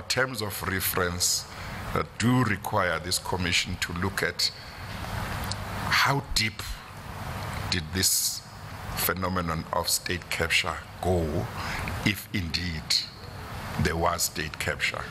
terms of reference do require this commission to look at how deep did this phenomenon of state capture go, if indeed there was state capture.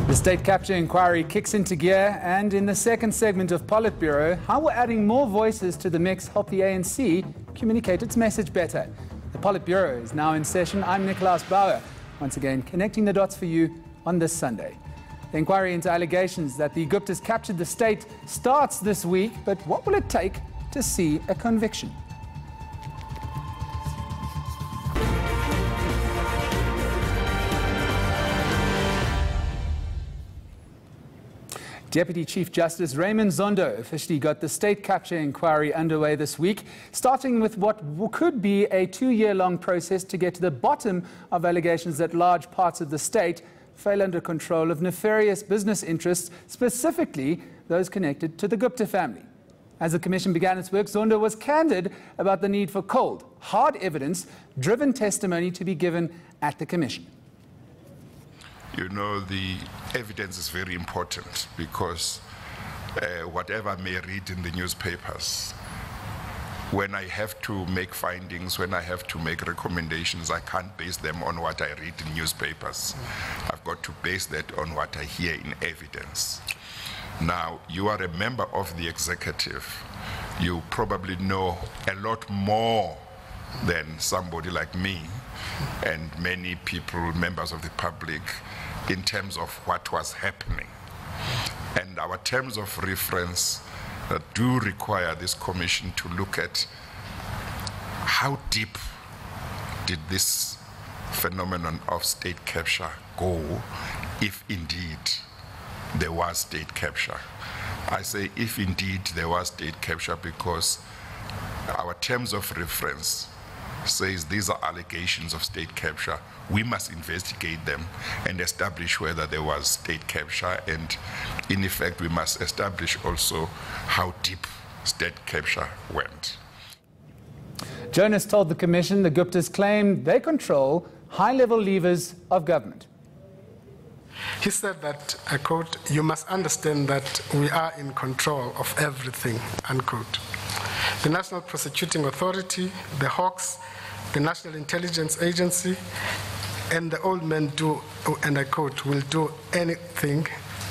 The state capture inquiry kicks into gear, and in the second segment of Politbureau, how will adding more voices to the mix help the ANC communicate its message better? The Politbureau is now in session. I'm Nicolaus Bauer, once again connecting the dots for you on this Sunday. The inquiry into allegations that the Guptas captured the state starts this week, but what will it take to see a conviction? Deputy Chief Justice Raymond Zondo officially got the state capture inquiry underway this week, starting with what could be a 2-year-long process to get to the bottom of allegations that large parts of the state fell under control of nefarious business interests, specifically those connected to the Gupta family. As the commission began its work, Zondo was candid about the need for cold, hard evidence-driven testimony to be given at the commission. You know, the evidence is very important because whatever I may read in the newspapers, when I have to make findings, when I have to make recommendations, I can't base them on what I read in newspapers. I've got to base that on what I hear in evidence. Now, you are a member of the executive. You probably know a lot more than somebody like me and many people, members of the public, in terms of what was happening. And our terms of reference do require this commission to look at how deep did this phenomenon of state capture go, if indeed there was state capture. I say if indeed there was state capture because our terms of reference says these are allegations of state capture. We must investigate them and establish whether there was state capture, and in effect we must establish also how deep state capture went. Jonas told the commission the Guptas claim they control high-level levers of government. He said that, I quote, "You must understand that we are in control of everything," unquote. The National Prosecuting Authority, the Hawks, the National Intelligence Agency, and the old man do, and I quote, "will do anything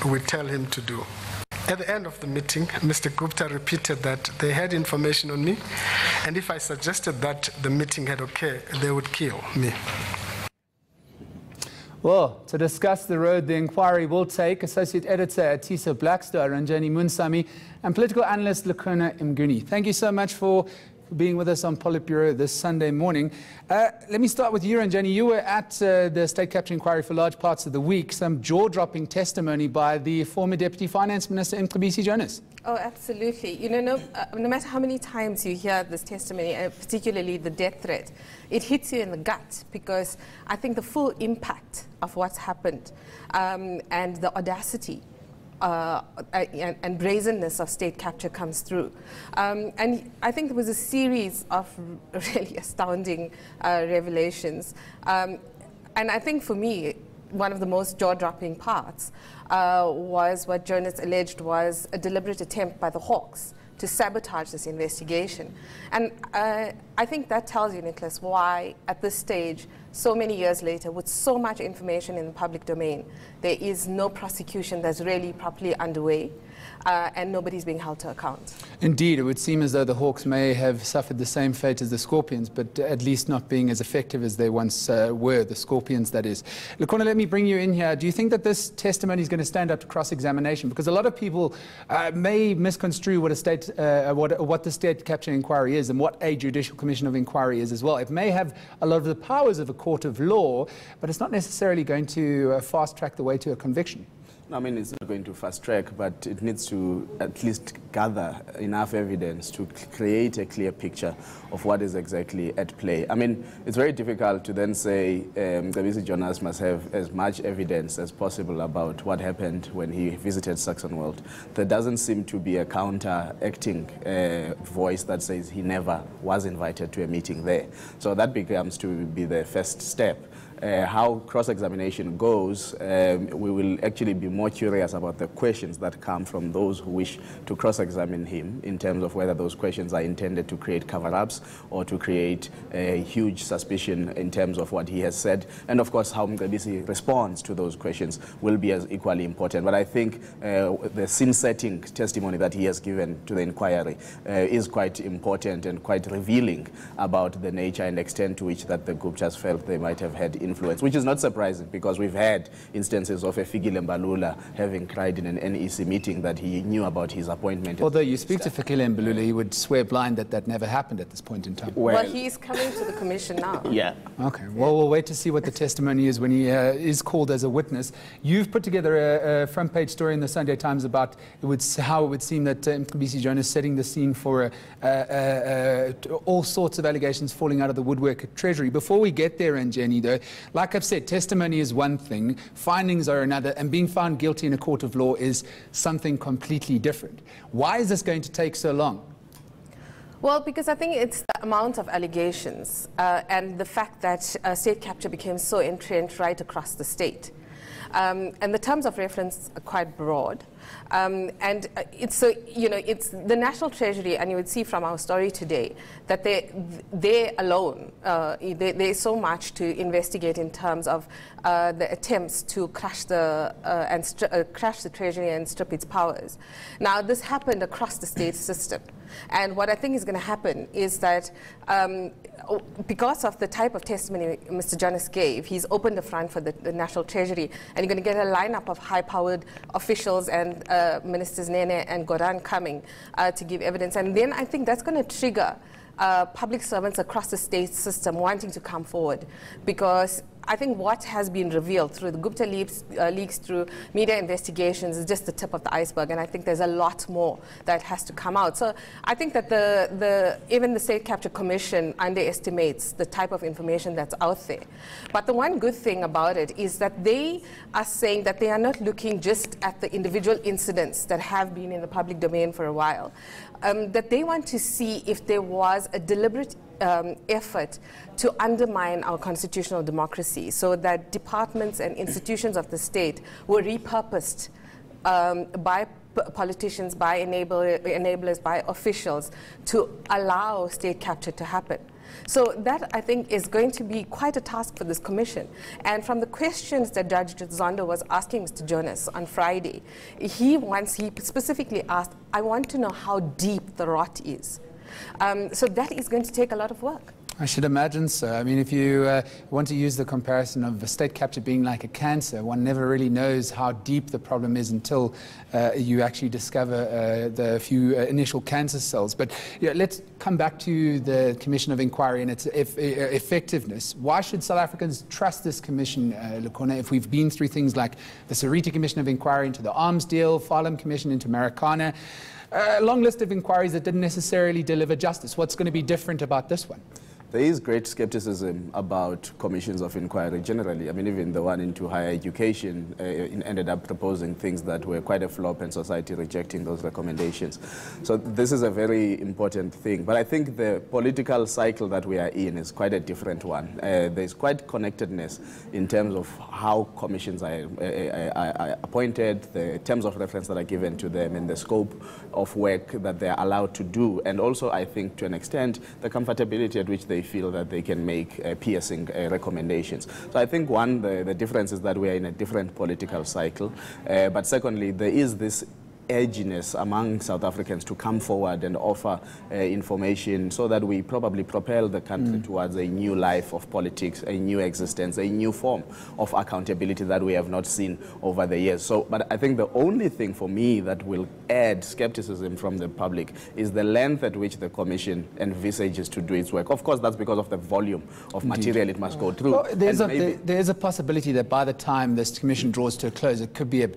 we tell him to do." At the end of the meeting, Mr. Gupta repeated that they had information on me, and if I suggested that the meeting had occurred, they would kill me. Well, to discuss the road the inquiry will take, Associate Editor at Tiso, Blackstar, Ranjeni, Munsamy, and political analyst Lukhona, Mnguni. Thank you so much for being with us on Politbureau this Sunday morning. Let me start with you, Ranjeni. You were at the state capture inquiry for large parts of the week. Some jaw-dropping testimony by the former Deputy Finance Minister, Mnguni Jonas. Oh, absolutely. You know, no matter how many times you hear this testimony, particularly the death threat, it hits you in the gut, because I think the full impact of what's happened and the audacity and brazenness of state capture comes through. And I think there was a series of really astounding revelations. And I think for me, one of the most jaw-dropping parts was what Jonas alleged was a deliberate attempt by the Hawks to sabotage this investigation. And I think that tells you, Nicholas, why at this stage, so many years later, with so much information in the public domain, there is no prosecution that's really properly underway, and nobody's being held to account. Indeed, it would seem as though the Hawks may have suffered the same fate as the Scorpions, but at least not being as effective as they once were, the Scorpions, that is. Lukhona, let me bring you in here. Do you think that this testimony is going to stand up to cross-examination? Because a lot of people may misconstrue what what the state capture inquiry is and what a judicial commission of inquiry is as well. It may have a lot of the powers of a court of law, but it's not necessarily going to fast-track the way to a conviction. I mean, it's not going to fast track, but it needs to at least gather enough evidence to create a clear picture of what is exactly at play. I mean, it's very difficult to then say Mnguni Jonas must have as much evidence as possible about what happened when he visited Saxon World. There doesn't seem to be a counteracting voice that says he never was invited to a meeting there. So that becomes to be the first step. How cross-examination goes, we will actually be more curious about the questions that come from those who wish to cross-examine him in terms of whether those questions are intended to create cover-ups or to create a huge suspicion in terms of what he has said. And of course, how Mnguni responds to those questions will be as equally important. But I think the scene-setting testimony that he has given to the inquiry is quite important and quite revealing about the nature and extent to which that the Guptas felt they might have had influence, which is not surprising because we've had instances of Fikile Mbalula having cried in an NEC meeting that he knew about his appointment. Although you speak to Fikile Mbalula, he would swear blind that that never happened at this point in time. Well, he's coming to the commission now. Yeah. Okay. Well, we'll wait to see what the testimony is when he is called as a witness. You've put together a front-page story in the Sunday Times about how it would seem that Mnguni Jonas is setting the scene for all sorts of allegations falling out of the woodwork at Treasury. Before we get there, Ranjeni, though, like I've said, testimony is one thing, findings are another, and being found guilty in a court of law is something completely different. Why is this going to take so long? Well, because I think it's the amount of allegations and the fact that state capture became so entrenched right across the state. And the terms of reference are quite broad. It's so, it's the National Treasury, and you would see from our story today that they alone, there's so much to investigate in terms of the attempts to crash the Treasury and strip its powers. Now, this happened across the state system. And what I think is going to happen is that because of the type of testimony Mr. Jonas gave, he's opened the front for the National Treasury, and you're going to get a lineup of high-powered officials and Ministers Nene and Goran coming to give evidence. And then I think that's going to trigger public servants across the state system wanting to come forward, because I think what has been revealed through the Gupta leaks, through media investigations, is just the tip of the iceberg, and I think there's a lot more that has to come out. So I think that even the State Capture Commission underestimates the type of information that's out there. But the one good thing about it is that they are saying that they are not looking just at the individual incidents that have been in the public domain for a while, that they want to see if there was a deliberate effort to undermine our constitutional democracy, so that departments and institutions of the state were repurposed by politicians, by enablers, by officials to allow state capture to happen. So that, I think, is going to be quite a task for this commission. And from the questions that Judge Zondo was asking Mr. Jonas on Friday, he specifically asked, I want to know how deep the rot is. So that is going to take a lot of work. I should imagine so. I mean, if you want to use the comparison of state capture being like a cancer, one never really knows how deep the problem is until you actually discover the few initial cancer cells. But let's come back to the Commission of Inquiry and its effectiveness. Why should South Africans trust this commission, Lukhona, if we've been through things like the Sariti Commission of Inquiry into the arms deal, Farlam Commission into Marikana, a long list of inquiries that didn't necessarily deliver justice? What's going to be different about this one? There is great skepticism about commissions of inquiry generally. I mean, even the one into higher education ended up proposing things that were quite a flop, and society rejecting those recommendations. So this is a very important thing. But I think the political cycle that we are in is quite a different one. There's quite connectedness in terms of how commissions are appointed, the terms of reference that are given to them, and the scope of work that they are allowed to do. And also, I think, to an extent, the comfortability at which they feel that they can make piercing recommendations. So I think, one, the difference is that we are in a different political cycle. But secondly, there is this edginess among South Africans to come forward and offer information so that we probably propel the country towards a new life of politics, a new existence, a new form of accountability that we have not seen over the years. So, but I think the only thing for me that will add skepticism from the public is the length at which the Commission envisages to do its work. Of course, that's because of the volume of material it must go through. Well, there's a possibility that by the time this Commission draws to a close, it could be a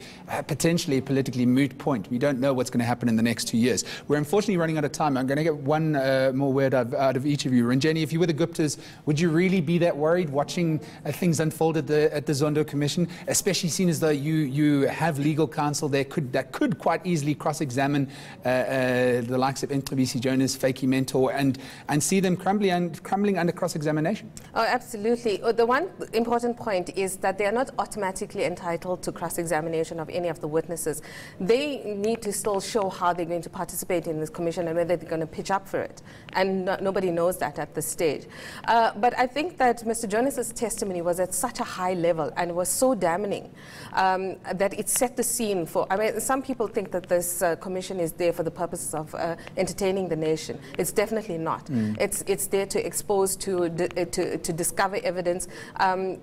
potentially politically moot point. We don't know what's going to happen in the next 2 years. We're unfortunately running out of time. I'm going to get one more word out of each of you. Ranjeni, if you were the Guptas, would you really be that worried watching things unfold at the Zondo Commission, especially seen as though you have legal counsel there that could quite easily cross-examine the likes of Nthabisi Jonas, Fakey Mentor, and see them crumbling under cross-examination? Oh, absolutely. The one important point is that they are not automatically entitled to cross-examination of any of the witnesses. They need to still show how they're going to participate in this commission and whether they're going to pitch up for it. And nobody knows that at this stage. But I think that Mr. Jonas's testimony was at such a high level and was so damning that it set the scene for, I mean, some people think that this commission is there for the purposes of entertaining the nation. It's definitely not. It's there to expose, to discover evidence. And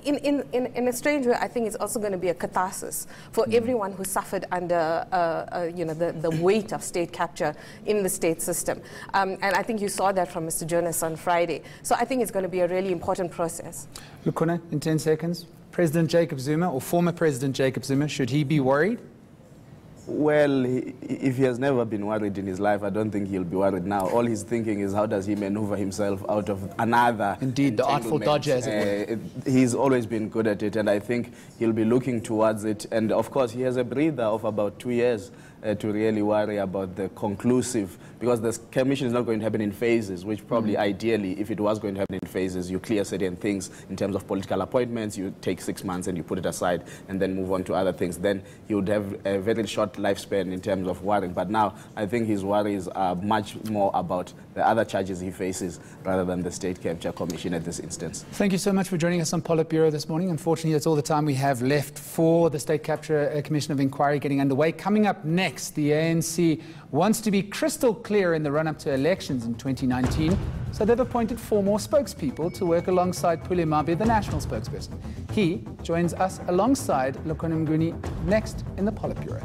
in a strange way, I think it's also going to be a catharsis for everyone who suffered under the weight of state capture in the state system. And I think you saw that from Mr. Jonas on Friday. So I think it's going to be a really important process. Lukhona, in 10 seconds. President Jacob Zuma, or former President Jacob Zuma, should he be worried? Well, if he has never been worried in his life, I don't think he'll be worried now. All he's thinking is how does he maneuver himself out of another. Indeed, the artful dodger, as it were. He's always been good at it, and I think he'll be looking towards it. And of course, he has a breather of about 2 years to really worry about the conclusive, because the commission is not going to happen in phases, which probably ideally, if it was going to happen in phases, you clear certain things in terms of political appointments, you take 6 months and you put it aside and then move on to other things. Then he would have a very short lifespan in terms of worrying. But now I think his worries are much more about the other charges he faces rather than the State Capture Commission at this instance. Thank you so much for joining us on Politbureau this morning. Unfortunately, that's all the time we have left for the State Capture Commission of Inquiry getting underway. Coming up next, the ANC wants to be crystal clear in the run-up to elections in 2019, so they've appointed 4 more spokespeople to work alongside Mnguni, the national spokesperson. He joins us alongside Lukhona Mnguni next in the Politbureau.